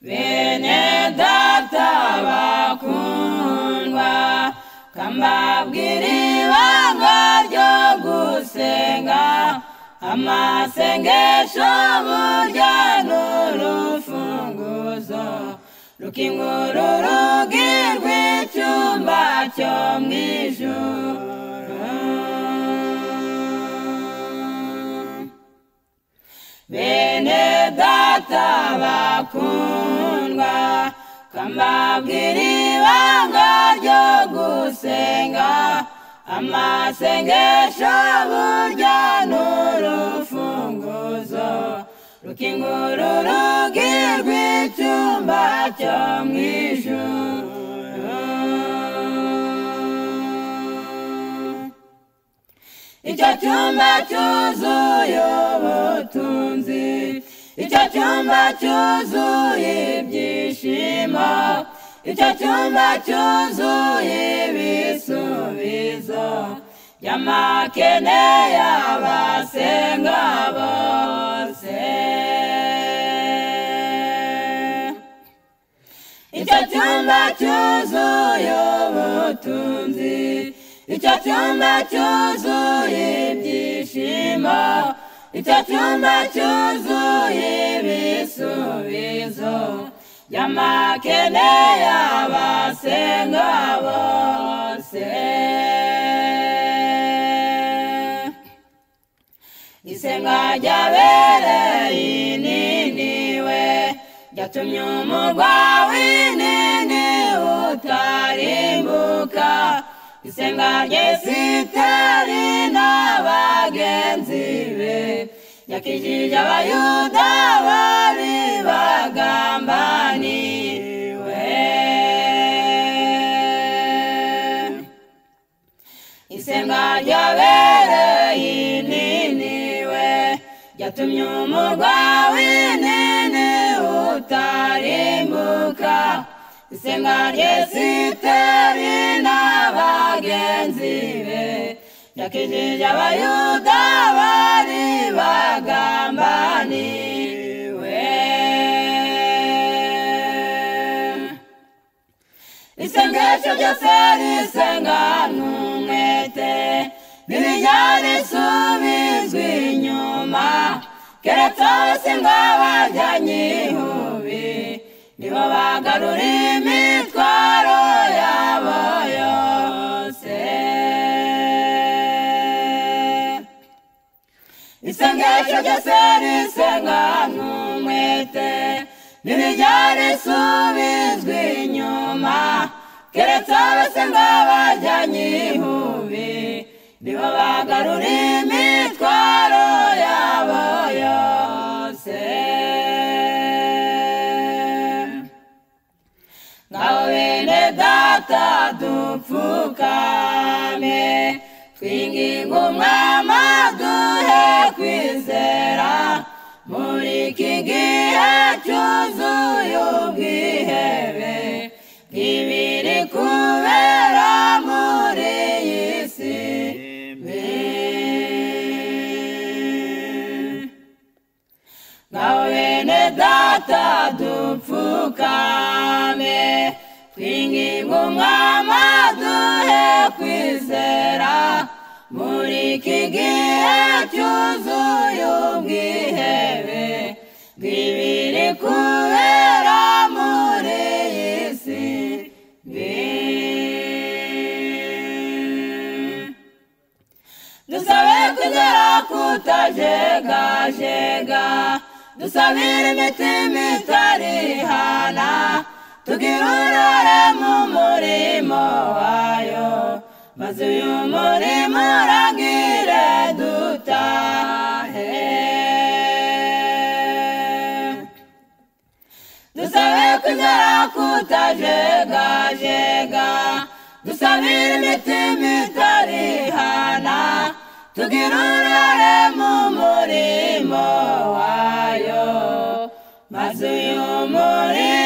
Bene data bakundwa, kambabwira ibanga ryo gusenga, amasengesho burya n'urufunguzo rukingura urugi rw'icyumba cyo mu ijuru. Bene data bakundwa, kambabwira ibanga ryo gusenga, amasengesho burya n'urufunguzo rukingura urugi rw'icyumba cyo mu ijuru. Icyo cyumba cyuzuye ubutunzi, icyo cyumba cyuzuye ibyishimo, icyo cyumba cyuzuye ibisubizo by'amakene y'abasenga bose. Icyo cyumba cyuzuye ubutunzi, icyo cyumba cyuzuye ibyishimo, icyo cyumba cyuzuye ibisubizo by'amakene y'abasenga bose. Isenga ryabereye ininiwe ryatumye umurwa w'inini utarimbuka. Isenga ry'Esiteri n'abagenzi be ryakijije abayuda bari bagambaniwe. Isenga ryabereye ininiwe ryatumye umurwa w'inini utarimbuka. Isenga ry'Esiteri n'abagenzi be ryakijije abayuda bari bagambaniwe. Isengesho ryose risenga n'umwete ntirijya risubizwa inyuma, keretse abasenga bajyanye ihubi nibo bagarura imitwaro yabo yose. Isengesho ryose risenga n'umwete ntirijya risubizwa inyuma, keretse abasenga bajyanye ihubi nibo bagarura imitwaro yabo yose. Ngaho bene data dupfukame twinginga umwami aduhe kwizera, muri iki gihe cyuzuye ubwihebe bw'ibiri kubera muri iyi si mbi. Ngaho bene data dupfukame twinginga umwami aduhe kwizera, muri iki gihe cyuzuye ubwihebe bw'ibiri kubera muri iyi si mbi. Dusabe kwizera kutajegajega, dusabire imitima itarihana, tugira uruhare mu murimo wayo, maze uyu murimo urangire dutahe. Dusabe kwizera kutajegajega, dusabire imitima itarihana, tugira uruhare mu murimo wayo, maze uyu murimo